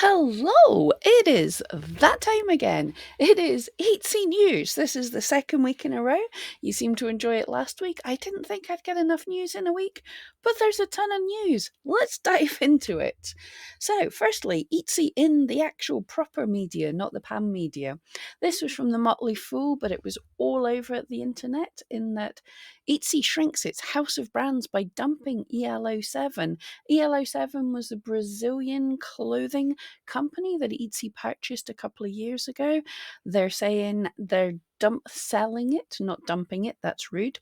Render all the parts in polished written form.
Hello! It is that time again. It is Etsy News. This is the second week in a row. You seemed to enjoy it last week. I didn't think I'd get enough news in a week, but there's a ton of news. Let's dive into it. So, firstly, Etsy in the actual proper media, not the PAM media. This was from the Motley Fool, but it was all over the internet in that Etsy shrinks its house of brands by dumping ELO7. ELO7 was a Brazilian clothing company that Etsy purchased a couple of years ago. They're saying they're selling it, not dumping it, that's rude.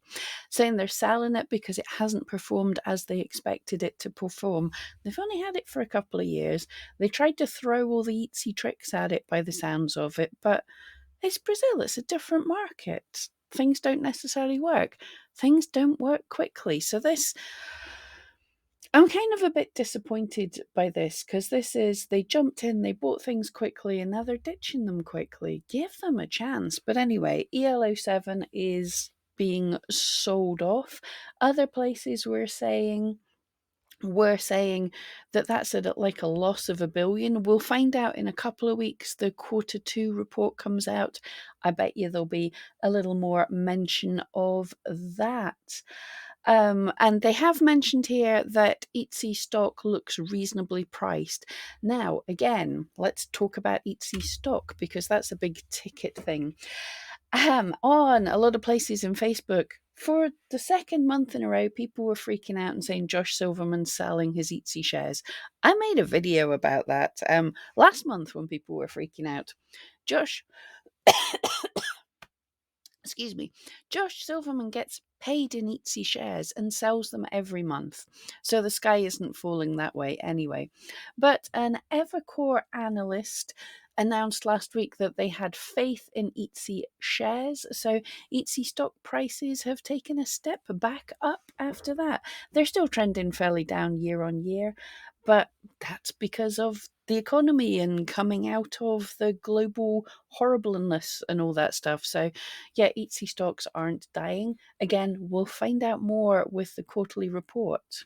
Saying they're selling it because it hasn't performed as they expected it to perform. They've only had it for a couple of years. They tried to throw all the Etsy tricks at it by the sounds of it, but it's Brazil, it's a different market. Things don't necessarily work. Things don't work quickly. So I'm kind of a bit disappointed by this because they jumped in, they bought things quickly, and now they're ditching them quickly. Give them a chance. But anyway, ELO7 is being sold off. Other places were saying that that's like a loss of $1 billion. We'll find out in a couple of weeks. The Q2 report comes out. I bet you there'll be a little more mention of that. And they have mentioned here that Etsy stock looks reasonably priced. Now, again, let's talk about Etsy stock because that's a big ticket thing. On a lot of places in Facebook, for the second month in a row, people were freaking out and saying Josh Silverman's selling his Etsy shares. I made a video about that last month when people were freaking out. Josh excuse me, Josh Silverman gets paid in Etsy shares and sells them every month. So the sky isn't falling that way anyway. But an Evercore analyst announced last week that they had faith in Etsy shares. So Etsy stock prices have taken a step back up after that. They're still trending fairly down year on year, but that's because of the economy and coming out of the global horribleness and all that stuff. So yeah, Etsy stocks aren't dying. Again, we'll find out more with the quarterly report.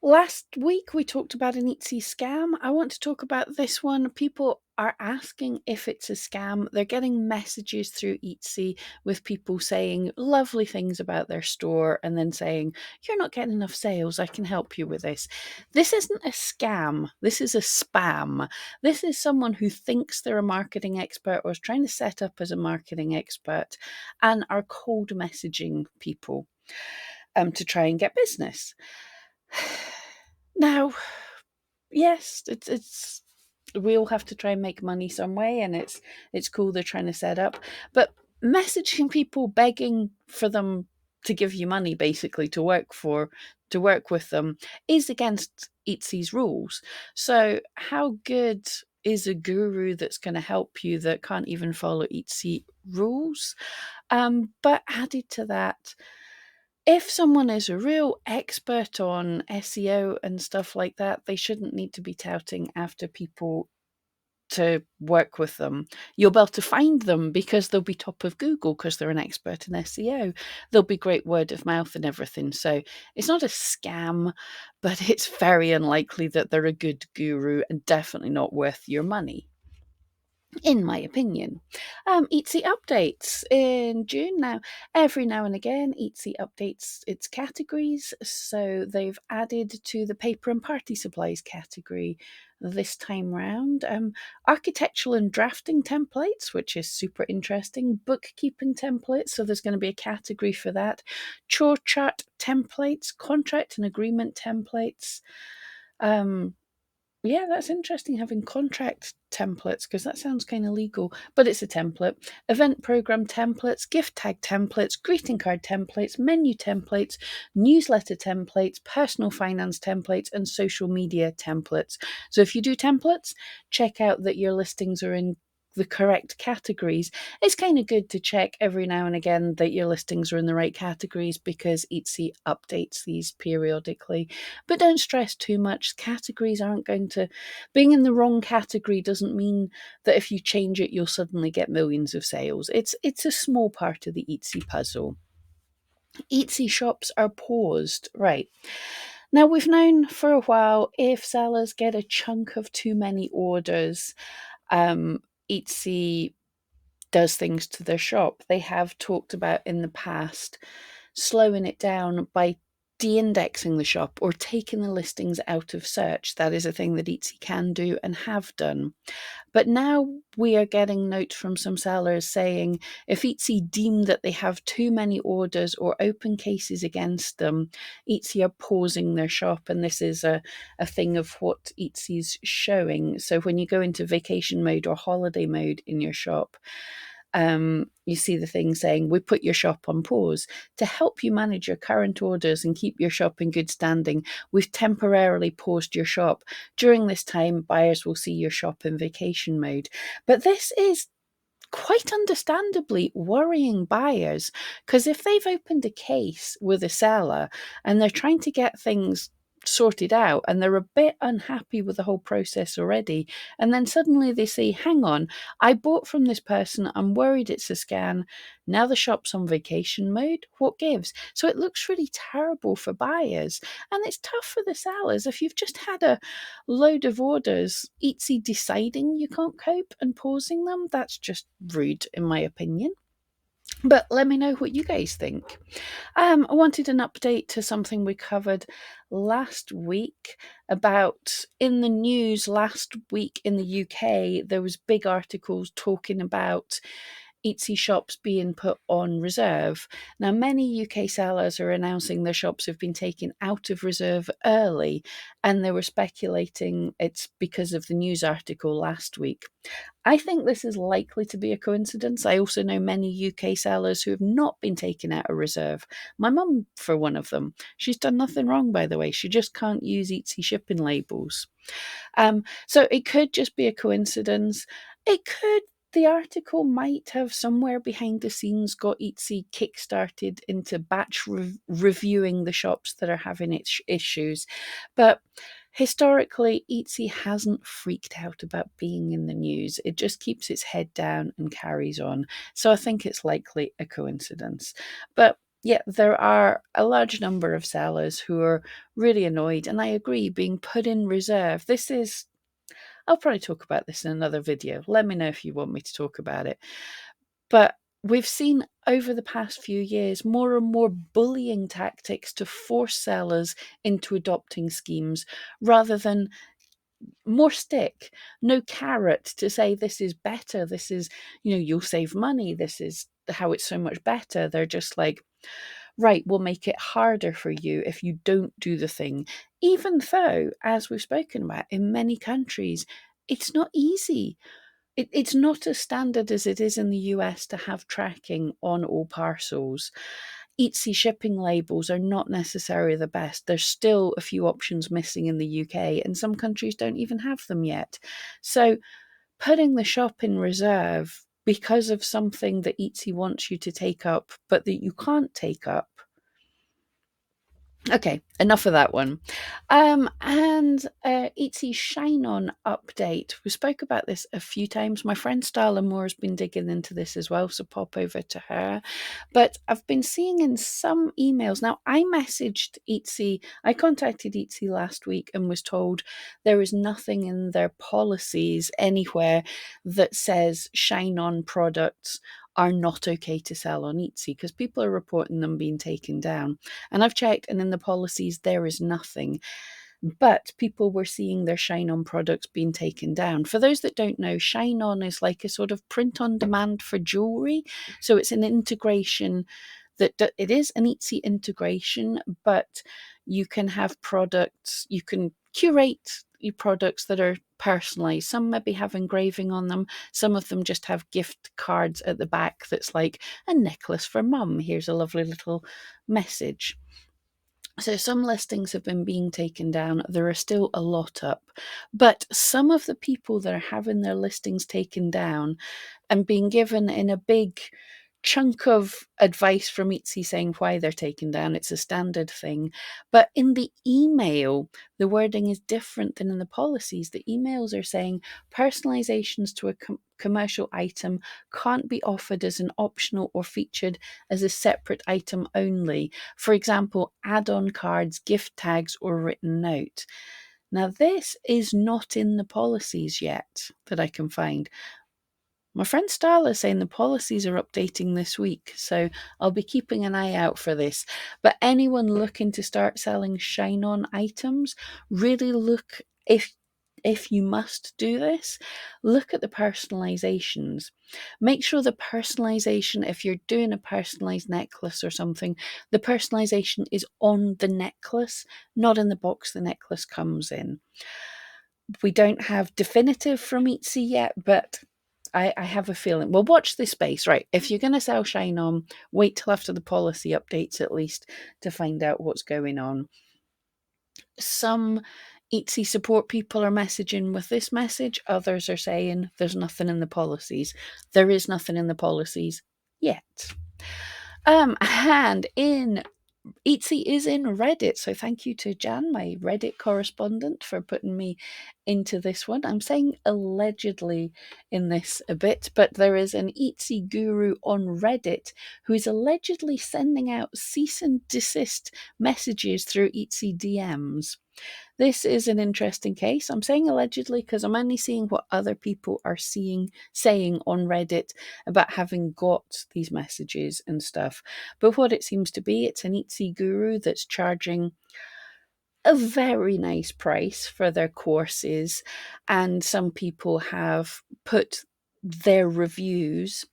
Last week we talked about an Etsy scam. I want to talk about this one. People are asking if it's a scam. They're getting messages through Etsy with people saying lovely things about their store and then saying, "You're not getting enough sales. I can help you with this." This isn't a scam. This is a spam. This is someone who thinks they're a marketing expert or is trying to set up as a marketing expert and are cold messaging people to try and get business. Now, yes, it's we all have to try and make money some way, and it's cool they're trying to set up, but messaging people begging for them to give you money, basically to work with them, is against Etsy's rules. So how good is a guru that's going to help you that can't even follow Etsy rules? But added to that, if someone is a real expert on SEO and stuff like that, they shouldn't need to be touting after people to work with them. You'll be able to find them because they'll be top of Google because they're an expert in SEO. There'll be great word of mouth and everything. So it's not a scam, but it's very unlikely that they're a good guru and definitely not worth your money, in my opinion. Etsy updates in June. Every now and again, Etsy updates its categories. So they've added to the paper and party supplies category this time round. Architectural and drafting templates, which is super interesting. Bookkeeping templates, so there's going to be a category for that. Chore chart templates, contract and agreement templates. Yeah, that's interesting having contract templates because that sounds kind of legal, but it's a template. Event program templates, gift tag templates, greeting card templates, menu templates, newsletter templates, personal finance templates, and social media templates. So if you do templates, check out that your listings are in the correct categories. It's kind of good to check every now and again that your listings are in the right categories because Etsy updates these periodically. But don't stress too much. Categories aren't going to... Being in the wrong category doesn't mean that if you change it, you'll suddenly get millions of sales. It's a small part of the Etsy puzzle. Etsy shops are paused. Right. Now, we've known for a while if sellers get a chunk of too many orders, um, Etsy does things to their shop. They have talked about in the past slowing it down by de-indexing the shop or taking the listings out of search. That is a thing that Etsy can do and have done. But now we are getting notes from some sellers saying if Etsy deem that they have too many orders or open cases against them, Etsy are pausing their shop. And this is a thing of what Etsy's showing. So when you go into vacation mode or holiday mode in your shop, you see the thing saying, we put your shop on pause. To help you manage your current orders and keep your shop in good standing, we've temporarily paused your shop. During this time, buyers will see your shop in vacation mode. But this is quite understandably worrying buyers, because if they've opened a case with a seller and they're trying to get things sorted out and they're a bit unhappy with the whole process already, and then suddenly they say, hang on, I bought from this person, I'm worried it's a scam, now the shop's on vacation mode, what gives? So it looks really terrible for buyers, and it's tough for the sellers. If you've just had a load of orders, Etsy deciding you can't cope and pausing them, that's just rude in my opinion. But let me know what you guys think. I wanted an update to something we covered last week about, in the news last week in the UK, there was big articles talking about Etsy shops being put on reserve. Now, many UK sellers are announcing their shops have been taken out of reserve early, and they were speculating it's because of the news article last week. I think this is likely to be a coincidence. I also know many UK sellers who have not been taken out of reserve. My mum, for one of them. She's done nothing wrong, by the way. She just can't use Etsy shipping labels. So it could just be a coincidence. It could, the article might have somewhere behind the scenes got Etsy kickstarted into batch reviewing the shops that are having issues. But historically, Etsy hasn't freaked out about being in the news. It just keeps its head down and carries on. So I think it's likely a coincidence. But yeah, there are a large number of sellers who are really annoyed, and I agree, being put in reserve. I'll probably talk about this in another video. Let me know if you want me to talk about it. But we've seen over the past few years more and more bullying tactics to force sellers into adopting schemes rather than more stick, no carrot to say this is better, this is, you'll save money, this is how it's so much better. They're just like, right, we'll make it harder for you if you don't do the thing. Even though, as we've spoken about, in many countries, it's not easy. It's not as standard as it is in the US to have tracking on all parcels. Etsy shipping labels are not necessarily the best. There's still a few options missing in the UK, and some countries don't even have them yet. So putting the shop in reserve because of something that Etsy wants you to take up, but that you can't take up. Okay, enough of that one. And Etsy's ShineOn update. We spoke about this a few times. My friend Starla Moore has been digging into this as well, so pop over to her. But I've been seeing in some emails. Now, I contacted Etsy last week and was told there is nothing in their policies anywhere that says ShineOn products are not okay to sell on Etsy, because people are reporting them being taken down. And I've checked, and in the policies, there is nothing. But people were seeing their ShineOn products being taken down. For those that don't know, ShineOn is like a sort of print on demand for jewelry. So it's an integration that it is an Etsy integration, but you can have products, you can curate your products that are personalized. Some maybe have engraving on them. Some of them just have gift cards at the back that's like a necklace for mum. Here's a lovely little message. So some listings have been being taken down. There are still a lot up. But some of the people that are having their listings taken down and being given in a big chunk of advice from Etsy saying why they're taken down. It's a standard thing. But in the email, the wording is different than in the policies. The emails are saying personalizations to a commercial item can't be offered as an optional or featured as a separate item only. For example, add-on cards, gift tags, or written note. Now, this is not in the policies yet that I can find. My friend Starla is saying the policies are updating this week, so I'll be keeping an eye out for this. But anyone looking to start selling ShineOn items, really look, if you must do this, look at the personalizations. Make sure the personalization, if you're doing a personalized necklace or something, the personalization is on the necklace, not in the box the necklace comes in. We don't have definitive from Etsy yet, but I have a feeling. Well, watch this space, right? If you're going to sell ShineOn, wait till after the policy updates at least to find out what's going on. Some Etsy support people are messaging with this message. Others are saying there's nothing in the policies. There is nothing in the policies yet. And in Etsy is in Reddit, so thank you to Jan, my Reddit correspondent, for putting me into this one. I'm saying allegedly in this a bit, but there is an Etsy guru on Reddit who is allegedly sending out cease and desist messages through Etsy DMs. This is an interesting case. I'm saying allegedly because I'm only seeing what other people are saying on Reddit about having got these messages and stuff. But what it seems to be, it's an Etsy guru that's charging a very nice price for their courses, and some people have put their reviews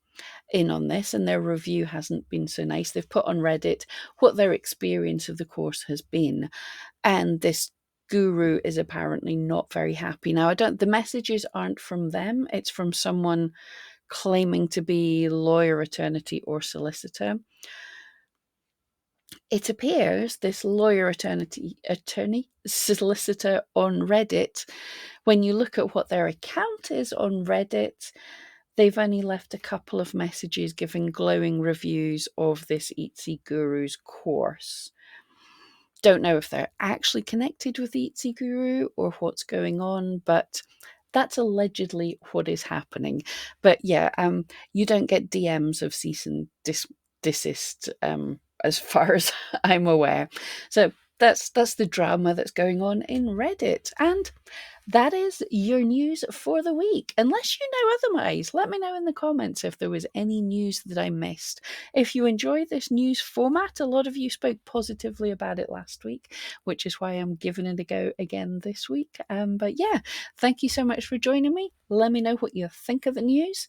in on this, and their review hasn't been so nice. They've put on Reddit what their experience of the course has been, and this guru is apparently not very happy. Now, the messages aren't from them, it's from someone claiming to be lawyer, attorney, or solicitor. It appears this lawyer, attorney, solicitor on Reddit, when you look at what their account is on Reddit, they've only left a couple of messages giving glowing reviews of this Etsy guru's course. Don't know if they're actually connected with the Etsy guru or what's going on, but that's allegedly what is happening. But yeah, you don't get DMs of cease and desist, as far as I'm aware. So that's the drama that's going on in Reddit, and that is your news for the week. Unless you know otherwise, let me know in the comments if there was any news that I missed. If you enjoy this news format, a lot of you spoke positively about it last week, which is why I'm giving it a go again this week. But yeah, thank you so much for joining me. Let me know what you think of the news.